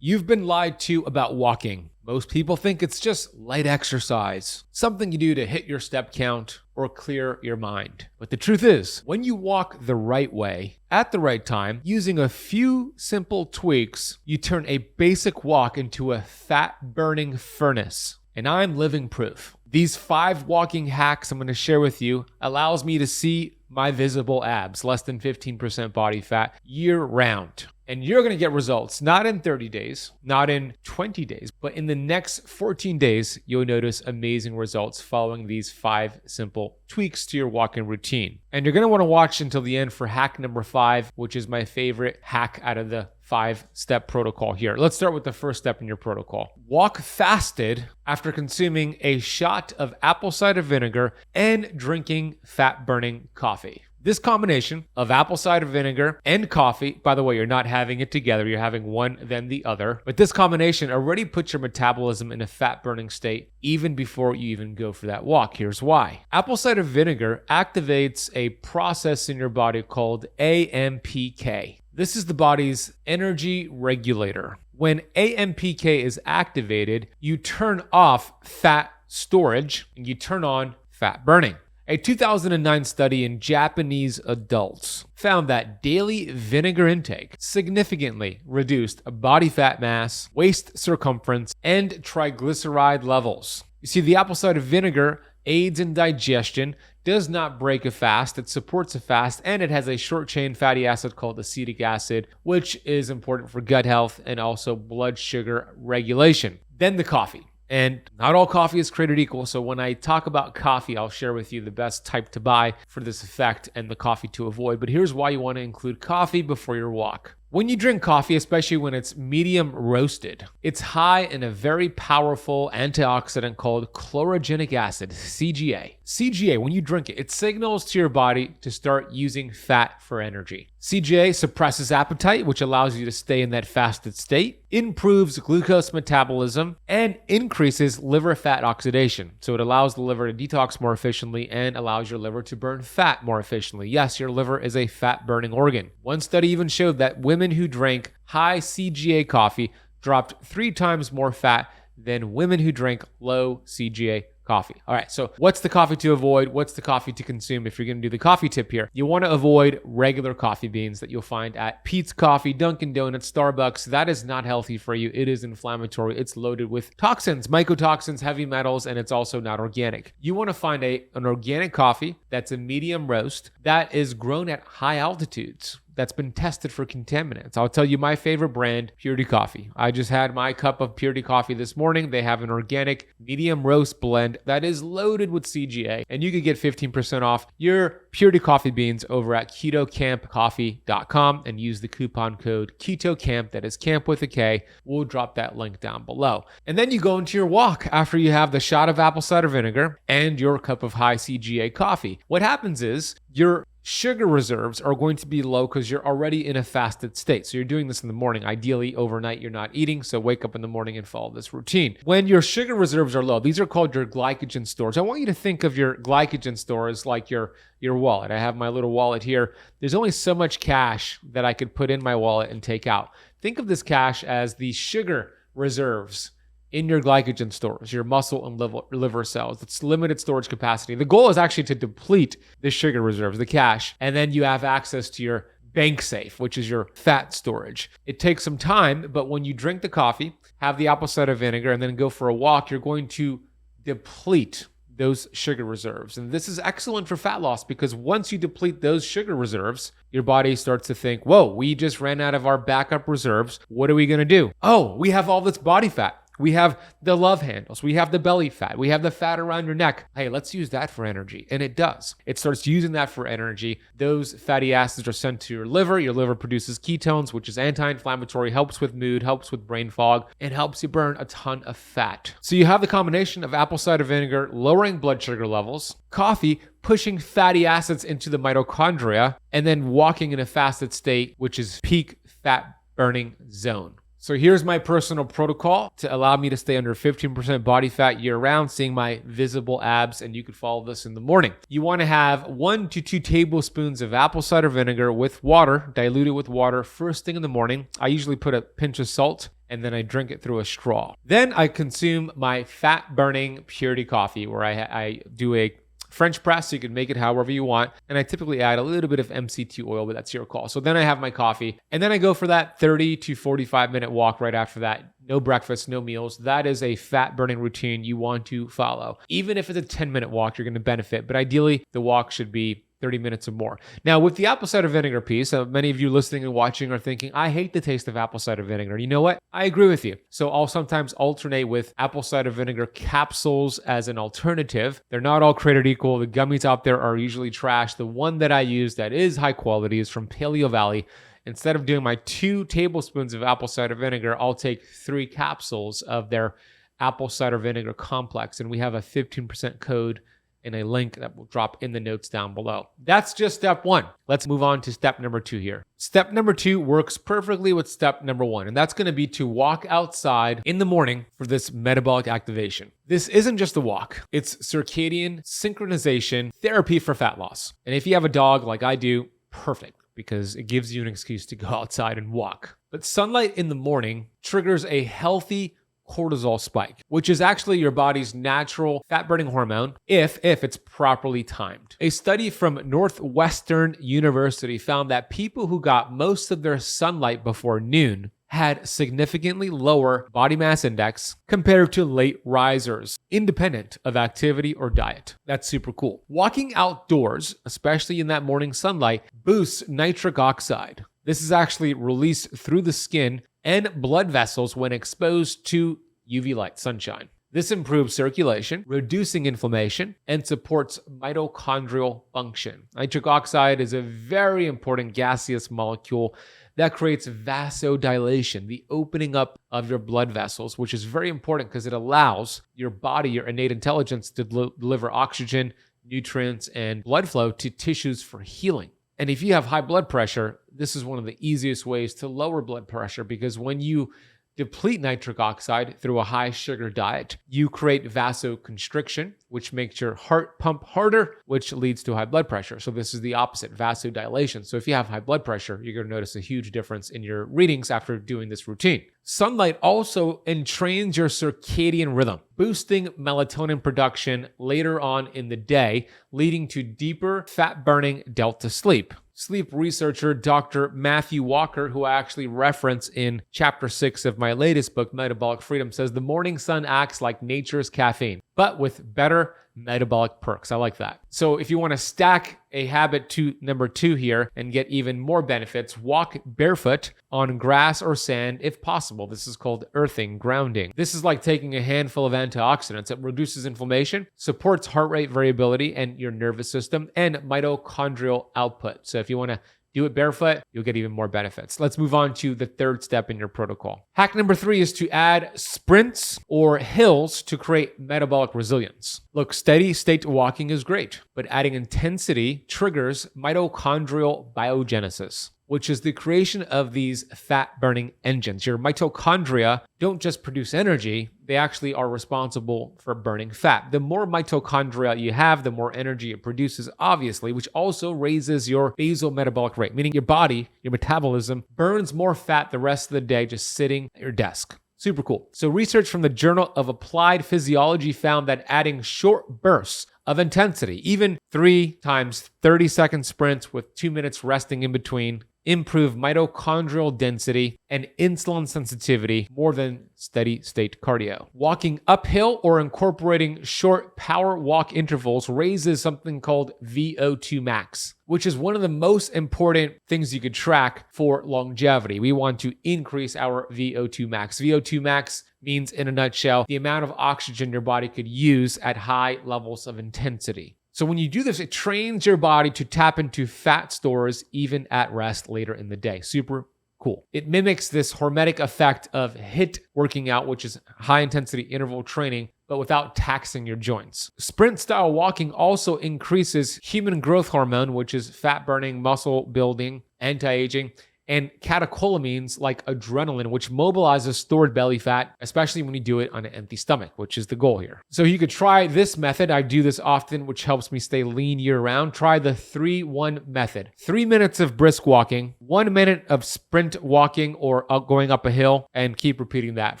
You've been lied to about walking. Most people think it's just light exercise, something you do to hit your step count or clear your mind. But the truth is, when you walk the right way, at the right time, using a few simple tweaks, you turn a basic walk into a fat-burning furnace. And I'm living proof. These 5 walking hacks I'm going to share with you allows me to see my visible abs, less than 15% body fat, year round. And you're going to get results, not in 30 days, not in 20 days, but in the next 14 days, you'll notice amazing results following these 5 simple tweaks to your walking routine. And you're going to want to watch until the end for hack number 5, which is my favorite hack out of the 5-step protocol here. Let's start with the first step in your protocol. Walk fasted after consuming a shot of apple cider vinegar and drinking fat-burning coffee. This combination of apple cider vinegar and coffee, by the way, you're not having it together, you're having one then the other, but this combination already puts your metabolism in a fat-burning state even before you even go for that walk. Here's why. Apple cider vinegar activates a process in your body called AMPK. This is the body's energy regulator. When AMPK is activated, you turn off fat storage and you turn on fat burning. A 2009 study in Japanese adults found that daily vinegar intake significantly reduced body fat mass, waist circumference, and triglyceride levels. You see, the apple cider vinegar aids in digestion, does not break a fast, it supports a fast, and it has a short-chain fatty acid called acetic acid, which is important for gut health and also blood sugar regulation. Then the coffee. And not all coffee is created equal, so when I talk about coffee, I'll share with you the best type to buy for this effect and the coffee to avoid. But here's why you want to include coffee before your walk. When you drink coffee, especially when it's medium roasted, it's high in a very powerful antioxidant called chlorogenic acid, CGA. CGA, when you drink it, it signals to your body to start using fat for energy. CGA suppresses appetite, which allows you to stay in that fasted state, improves glucose metabolism, and increases liver fat oxidation. So it allows the liver to detox more efficiently and allows your liver to burn fat more efficiently. Yes, your liver is a fat-burning organ. One study even showed that women who drank high-CGA coffee dropped 3 times more fat than women who drank low-CGA coffee. All right, so what's the coffee to avoid? What's the coffee to consume if you're going to do the coffee tip here? You want to avoid regular coffee beans that you'll find at Peet's Coffee, Dunkin' Donuts, Starbucks. That is not healthy for you. It is inflammatory. It's loaded with toxins, mycotoxins, heavy metals, and it's also not organic. You want to find an organic coffee that's a medium roast that is grown at high altitudes, that's been tested for contaminants. I'll tell you my favorite brand, Purity Coffee. I just had my cup of Purity Coffee this morning. They have an organic medium roast blend that is loaded with CGA, and you could get 15% off your Purity Coffee beans over at ketocampcoffee.com and use the coupon code KETOCAMP, that is camp with a K. We'll drop that link down below. And then you go into your walk after you have the shot of apple cider vinegar and your cup of high CGA coffee. What happens is your sugar reserves are going to be low because you're already in a fasted state. So you're doing this in the morning. Ideally, overnight, you're not eating. So wake up in the morning and follow this routine. When your sugar reserves are low, these are called your glycogen stores. I want you to think of your glycogen stores like your wallet. I have my little wallet here. There's only so much cash that I could put in my wallet and take out. Think of this cash as the sugar reserves in your glycogen stores, your muscle and liver cells. It's limited storage capacity. The goal is actually to deplete the sugar reserves, the cash, and then you have access to your bank safe, which is your fat storage. It takes some time, but when you drink the coffee, have the apple cider vinegar, and then go for a walk, you're going to deplete those sugar reserves. And this is excellent for fat loss because once you deplete those sugar reserves, your body starts to think, whoa, we just ran out of our backup reserves. What are we going to do? Oh, we have all this body fat. We have the love handles. We have the belly fat. We have the fat around your neck. Hey, let's use that for energy. And it does. It starts using that for energy. Those fatty acids are sent to your liver. Your liver produces ketones, which is anti-inflammatory, helps with mood, helps with brain fog, and helps you burn a ton of fat. So you have the combination of apple cider vinegar lowering blood sugar levels, coffee pushing fatty acids into the mitochondria, and then walking in a fasted state, which is peak fat burning zone. So here's my personal protocol to allow me to stay under 15% body fat year round, seeing my visible abs, and you could follow this in the morning. You want to have 1 to 2 tablespoons of apple cider vinegar with water, diluted with water first thing in the morning. I usually put a pinch of salt and then I drink it through a straw. Then I consume my fat-burning purity coffee, where I do a French press, so you can make it however you want. And I typically add a little bit of MCT oil, but that's your call. So then I have my coffee, and then I go for that 30 to 45 minute walk right after that. No breakfast, no meals. That is a fat burning routine you want to follow. Even if it's a 10-minute walk, you're going to benefit, but ideally the walk should be 30 minutes or more. Now, with the apple cider vinegar piece, many of you listening and watching are thinking, I hate the taste of apple cider vinegar. You know what? I agree with you. So I'll sometimes alternate with apple cider vinegar capsules as an alternative. They're not all created equal. The gummies out there are usually trash. The one that I use that is high quality is from Paleo Valley. Instead of doing my 2 tablespoons of apple cider vinegar, I'll take 3 capsules of their apple cider vinegar complex. And we have a 15% code and a link that will drop in the notes down below. That's just step 1. Let's move on to step number 2 here. Step number 2 works perfectly with step number 1, and that's going to be to walk outside in the morning for this metabolic activation. This isn't just a walk. It's circadian synchronization therapy for fat loss. And if you have a dog like I do, perfect, because it gives you an excuse to go outside and walk. But sunlight in the morning triggers a healthy cortisol spike, which is actually your body's natural fat-burning hormone if it's properly timed. A study from Northwestern University found that people who got most of their sunlight before noon had significantly lower body mass index compared to late risers, independent of activity or diet. That's super cool. Walking outdoors, especially in that morning sunlight, boosts nitric oxide. This is actually released through the skin and blood vessels when exposed to UV light, sunshine. This improves circulation, reducing inflammation, and supports mitochondrial function. Nitric oxide is a very important gaseous molecule that creates vasodilation, the opening up of your blood vessels, which is very important because it allows your body, your innate intelligence, to deliver oxygen, nutrients, and blood flow to tissues for healing. And if you have high blood pressure, this is one of the easiest ways to lower blood pressure, because when you deplete nitric oxide through a high sugar diet, you create vasoconstriction, which makes your heart pump harder, which leads to high blood pressure. So this is the opposite, vasodilation. So if you have high blood pressure, you're going to notice a huge difference in your readings after doing this routine. Sunlight also entrains your circadian rhythm, boosting melatonin production later on in the day, leading to deeper fat-burning delta sleep. Sleep researcher Dr. Matthew Walker, who I actually reference in chapter 6 of my latest book, Metabolic Freedom, says the morning sun acts like nature's caffeine, but with better metabolic perks. I like that. So if you want to stack a habit to number 2 here and get even more benefits, walk barefoot on grass or sand if possible. This is called earthing, grounding. This is like taking a handful of antioxidants. It reduces inflammation, supports heart rate variability and your nervous system, and mitochondrial output. So if you want to do it barefoot, you'll get even more benefits. Let's move on to the 3rd step in your protocol. Hack number 3 is to add sprints or hills to create metabolic resilience. Look, steady state walking is great, but adding intensity triggers mitochondrial biogenesis, which is the creation of these fat-burning engines. Your mitochondria don't just produce energy, they actually are responsible for burning fat. The more mitochondria you have, the more energy it produces, obviously, which also raises your basal metabolic rate, meaning your body, your metabolism, burns more fat the rest of the day just sitting at your desk. Super cool. So research from the Journal of Applied Physiology found that adding short bursts of intensity, even 3 times 30-second sprints with 2 minutes resting in between, improve mitochondrial density and insulin sensitivity more than steady state cardio. Walking uphill or incorporating short power walk intervals raises something called VO2 max, which is one of the most important things you could track for longevity. We want to increase our VO2 max. VO2 max means, in a nutshell, the amount of oxygen your body could use at high levels of intensity. So when you do this, it trains your body to tap into fat stores even at rest later in the day. Super cool. It mimics this hormetic effect of HIIT working out, which is high intensity interval training, but without taxing your joints. Sprint style walking also increases human growth hormone, which is fat burning, muscle building, anti-aging, and catecholamines like adrenaline, which mobilizes stored belly fat, especially when you do it on an empty stomach, which is the goal here. So you could try this method. I do this often, which helps me stay lean year round. Try the 3-1 method. 3 minutes of brisk walking, 1 minute of sprint walking or going up a hill, and keep repeating that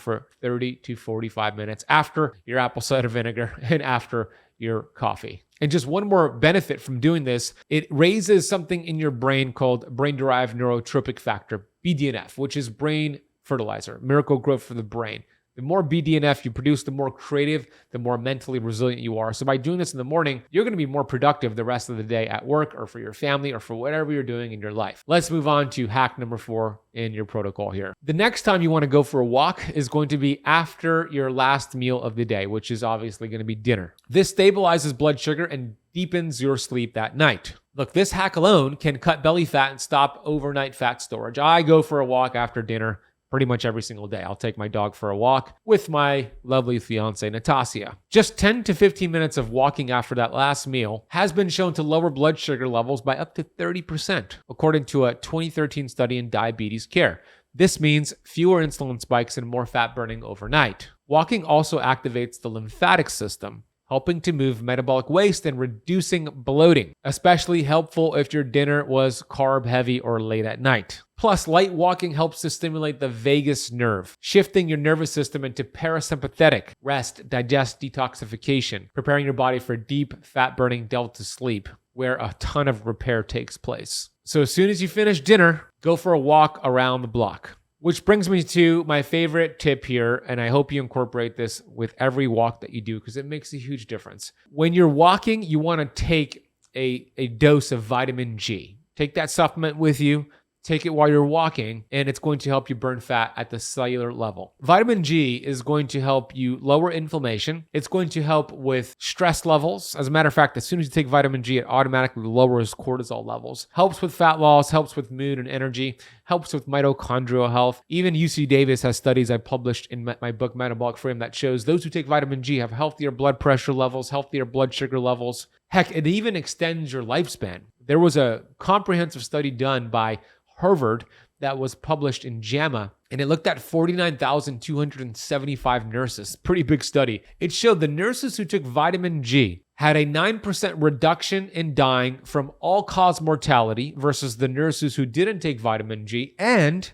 for 30 to 45 minutes after your apple cider vinegar and after your coffee. And just one more benefit from doing this, it raises something in your brain called brain-derived neurotrophic factor, BDNF, which is brain fertilizer, miracle growth for the brain. The more BDNF you produce, the more creative, the more mentally resilient you are. So by doing this in the morning, you're going to be more productive the rest of the day at work or for your family or for whatever you're doing in your life. Let's move on to hack number 4 in your protocol here. The next time you want to go for a walk is going to be after your last meal of the day, which is obviously going to be dinner. This stabilizes blood sugar and deepens your sleep that night. Look, this hack alone can cut belly fat and stop overnight fat storage. I go for a walk after dinner pretty much every single day. I'll take my dog for a walk with my lovely fiance, Natasha. Just 10 to 15 minutes of walking after that last meal has been shown to lower blood sugar levels by up to 30%, according to a 2013 study in diabetes care. This means fewer insulin spikes and more fat burning overnight. Walking also activates the lymphatic system, helping to move metabolic waste and reducing bloating, especially helpful if your dinner was carb heavy or late at night. Plus, light walking helps to stimulate the vagus nerve, shifting your nervous system into parasympathetic rest, digest, detoxification, preparing your body for deep, fat-burning delta sleep, where a ton of repair takes place. So as soon as you finish dinner, go for a walk around the block. Which brings me to my favorite tip here, and I hope you incorporate this with every walk that you do because it makes a huge difference. When you're walking, you want to take a dose of vitamin G. Take that supplement with you. Take it while you're walking, and it's going to help you burn fat at the cellular level. Vitamin G is going to help you lower inflammation. It's going to help with stress levels. As a matter of fact, as soon as you take vitamin G, it automatically lowers cortisol levels. Helps with fat loss, helps with mood and energy, helps with mitochondrial health. Even UC Davis has studies I published in my book, Metabolic Freedom, that shows those who take vitamin G have healthier blood pressure levels, healthier blood sugar levels. Heck, it even extends your lifespan. There was a comprehensive study done by Harvard that was published in JAMA, and it looked at 49,275 nurses. Pretty big study. It showed the nurses who took vitamin G had a 9% reduction in dying from all-cause mortality versus the nurses who didn't take vitamin G, and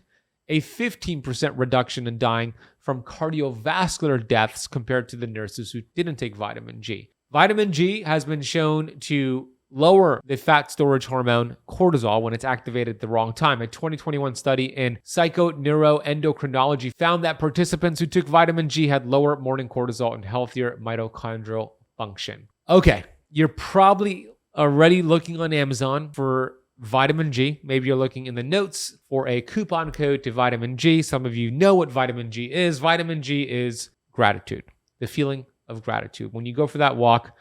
a 15% reduction in dying from cardiovascular deaths compared to the nurses who didn't take vitamin G. Vitamin G has been shown to lower the fat storage hormone cortisol when it's activated at the wrong time. A 2021 study in psychoneuroendocrinology found that participants who took vitamin G had lower morning cortisol and healthier mitochondrial function. Okay, you're probably already looking on Amazon for vitamin G. Maybe you're looking in the notes for a coupon code to vitamin G. Some of you know what vitamin G is. Vitamin G is gratitude, the feeling of gratitude. When you go for that walk,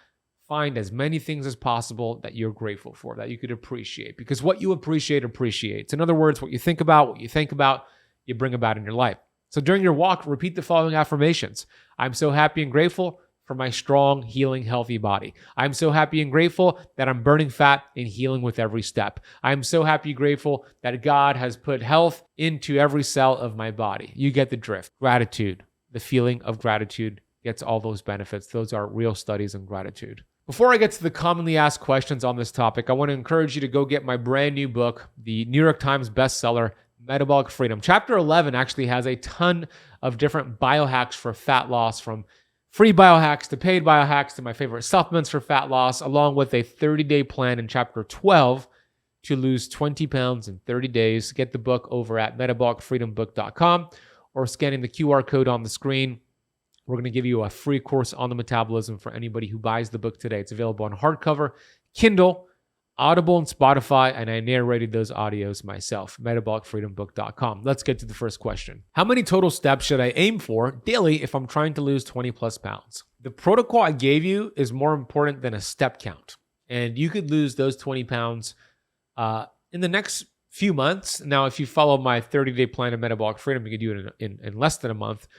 find as many things as possible that you're grateful for, that you could appreciate, because what you appreciate appreciates. In other words, what you think about, you bring about in your life. So during your walk, repeat the following affirmations. I'm so happy and grateful for my strong, healing, healthy body. I'm so happy and grateful that I'm burning fat and healing with every step. I'm so happy and grateful that God has put health into every cell of my body. You get the drift. Gratitude, the feeling of gratitude gets all those benefits. Those are real studies on gratitude. Before I get to the commonly asked questions on this topic, I want to encourage you to go get my brand new book, the New York Times bestseller, Metabolic Freedom. Chapter 11 actually has a ton of different biohacks for fat loss, from free biohacks to paid biohacks to my favorite supplements for fat loss, along with a 30-day plan in Chapter 12 to lose 20 pounds in 30 days. Get the book over at metabolicfreedombook.com or scanning the QR code on the screen. We're going to give you a free course on the metabolism for anybody who buys the book today. It's available on hardcover, Kindle, Audible, and Spotify, and I narrated those audios myself. Metabolicfreedombook.com. Let's get to the first question. How many total steps should I aim for daily if I'm trying to lose 20 plus pounds? The protocol I gave you is more important than a step count, and you could lose those 20 pounds in the next few months. Now, if you follow my 30-day plan of Metabolic Freedom, you can do it in less than a month.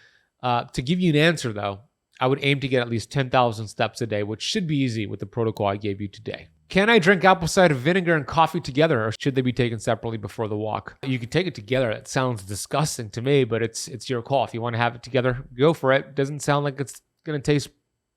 To give you an answer, though, I would aim to get at least 10,000 steps a day, which should be easy with the protocol I gave you today. Can I drink apple cider vinegar and coffee together, or should they be taken separately before the walk? You can take it together. It sounds disgusting to me, but it's your call. If you want to have it together, go for it. Doesn't sound like it's going to taste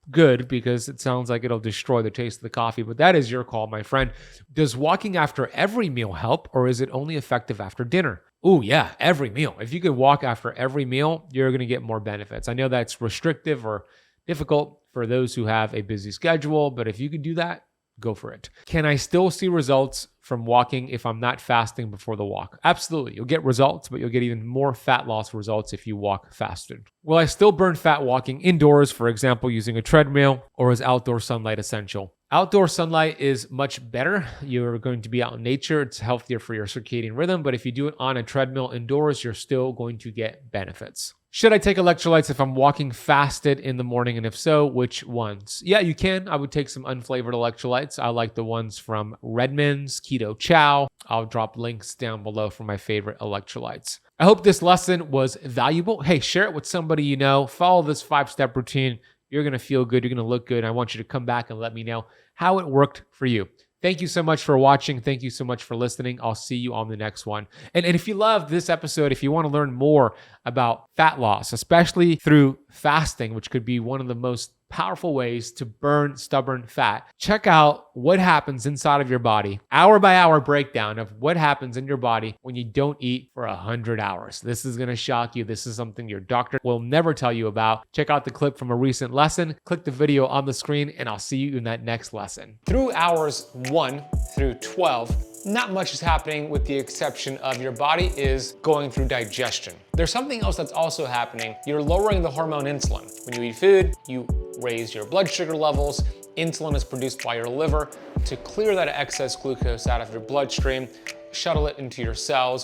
good because it sounds like it'll destroy the taste of the coffee, but that is your call, my friend. Does walking after every meal help, or is it only effective after dinner? Oh yeah, every meal. If you could walk after every meal, you're going to get more benefits. I know that's restrictive or difficult for those who have a busy schedule, but if you could do that, go for it. Can I still see results from walking if I'm not fasting before the walk? Absolutely. You'll get results, but you'll get even more fat loss results if you walk fasted. Will I still burn fat walking indoors, for example, using a treadmill, or is outdoor sunlight essential? Outdoor sunlight is much better. You're going to be out in nature. It's healthier for your circadian rhythm, but if you do it on a treadmill indoors, you're still going to get benefits. Should I take electrolytes if I'm walking fasted in the morning? And if so, which ones? Yeah, you can. I would take some unflavored electrolytes. I like the ones from Redmond's, Keto Chow. I'll drop links down below for my favorite electrolytes. I hope this lesson was valuable. Hey, share it with somebody you know. Follow this 5-step routine. You're going to feel good. You're going to look good. I want you to come back and let me know how it worked for you. Thank you so much for watching. Thank you so much for listening. I'll see you on the next one. And if you loved this episode, if you want to learn more about fat loss, especially through fasting, which could be one of the most powerful ways to burn stubborn fat, check out what happens inside of your body, hour by hour breakdown of what happens in your body when you don't eat for 100 hours. This is going to shock you. This is something your doctor will never tell you about. Check out the clip from a recent lesson, click the video on the screen, and I'll see you in that next lesson. Through hours 1 through 12, not much is happening with the exception of your body is going through digestion. There's something else that's also happening. You're lowering the hormone insulin. When you eat food, you raise your blood sugar levels. Insulin is produced by your liver to clear that excess glucose out of your bloodstream, shuttle it into your cells,